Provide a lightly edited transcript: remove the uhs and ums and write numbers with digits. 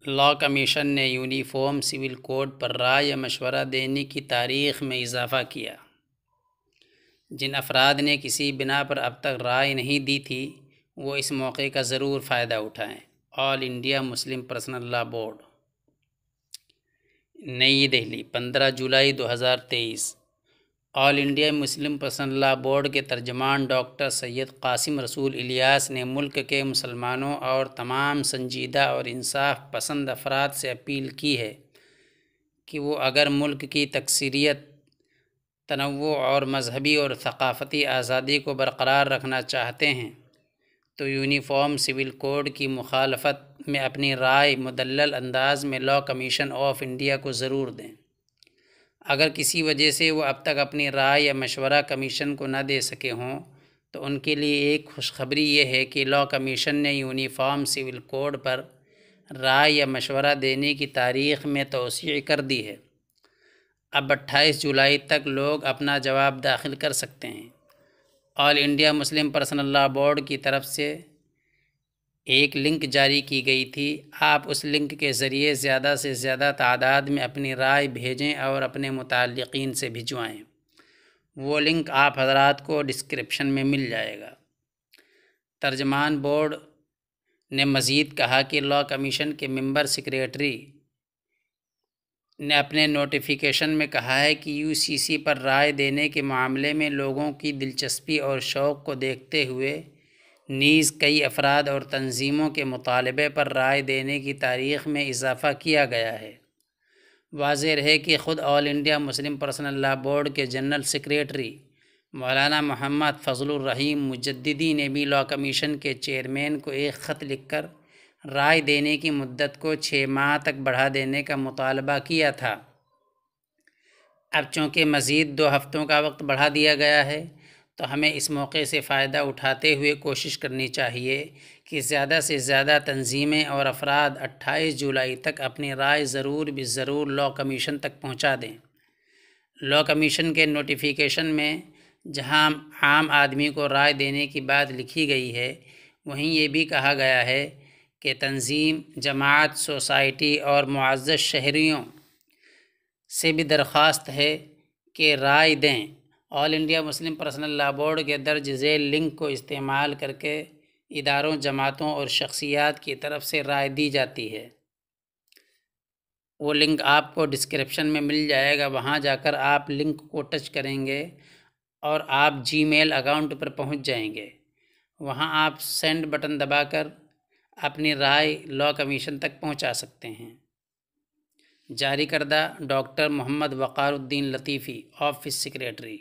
Law commission نے uniform civil code پر رائے یا مشورہ دینے کی تاریخ میں اضافہ کیا۔ جن افراد نے کسی بنا پر اب تک رائے نہیں دی تھی وہ اس موقع کا ضرور فائدہ اٹھائیں۔ All India Muslim Personal Law Board, نئی دہلی، 15 جولائی 2023۔ All India Muslim Personal Law Board کے ترجمان ڈاکٹر سید قاسم رسول الیاس نے ملک کے مسلمانوں اور تمام سنجیدہ اور انصاف پسند افراد سے اپیل کی ہے کہ وہ اگر ملک کی تکثیریت، تنوع اور مذہبی اور ثقافتی آزادی کو برقرار رکھنا چاہتے ہیں تو یونیفارم سول کوڈ کی مخالفت میں اپنی رائے مدلل انداز میں لاء کمیشن آف انڈیا کو ضرور دیں۔ اگر کسی وجہ سے وہ اب تک اپنی رائے یا مشورہ کمیشن کو نہ دے سکے ہوں تو ان کے لیے ایک خوشخبری یہ ہے کہ لاء کمیشن نے یونیفارم سول کوڈ پر رائے یا مشورہ دینے کی تاریخ میں توسیع کر دی ہے۔ اب 28 جولائی تک لوگ اپنا جواب داخل کر سکتے ہیں۔ All India Muslim Personal Law Board کی طرف سے ایک لنک جاری کی گئی تھی، آپ اس لنک کے ذریعے زیادہ سے زیادہ تعداد میں اپنی رائے بھیجیں اور اپنے متعلقین سے بھجوائیں۔ وہ لنک آپ حضرات کو ڈسکرپشن میں مل جائے گا۔ ترجمان بورڈ نے مزید کہا کہ لاء کمیشن کے ممبر سیکریٹری نے اپنے نوٹیفیکیشن میں کہا ہے کہ یو سی سی پر رائے دینے کے معاملے میں لوگوں کی دلچسپی اور شوق کو دیکھتے ہوئے نیز کئی افراد اور تنظیموں کے مطالبے پر رائے دینے کی تاریخ میں اضافہ کیا گیا ہے۔ واضح رہے کہ خود All India Muslim Personal Law Board کے جنرل سیکریٹری مولانا محمد فضل الرحیم مجددی نے بھی لاء کمیشن کے چیئرمین کو ایک خط لکھ کر رائے دینے کی مدت کو 6 ماہ تک بڑھا دینے کا مطالبہ کیا تھا۔ اب چونکہ مزید 2 ہفتوں کا وقت بڑھا دیا گیا ہے تو ہمیں اس موقع سے فائدہ اٹھاتے ہوئے کوشش کرنی چاہیے کہ زیادہ سے زیادہ تنظیمیں اور افراد 28 جولائی تک اپنی رائے ضرور لاء کمیشن تک پہنچا دیں۔ لاء کمیشن کے نوٹیفیکیشن میں جہاں عام آدمی کو رائے دینے کی بات لکھی گئی ہے وہیں یہ بھی کہا گیا ہے کہ تنظیم، جماعت، سوسائٹی اور معزز شہریوں سے بھی درخواست ہے کہ رائے دیں۔ All India Muslim Personal Law Board کے درج ذیل لنک کو استعمال کر کے اداروں، جماعتوں اور شخصیات کی طرف سے رائے دی جاتی ہے۔ وہ لنک آپ کو ڈسکرپشن میں مل جائے گا، وہاں جا کر آپ لنک کو ٹچ کریں گے اور آپ جی میل اکاؤنٹ پر پہنچ جائیں گے۔ وہاں آپ سینڈ بٹن دبا کر اپنی رائے لاء کمیشن تک پہنچا سکتے ہیں۔ جاری کردہ ڈاکٹر محمد وقار الدین لطیفی، آفس سیکریٹری۔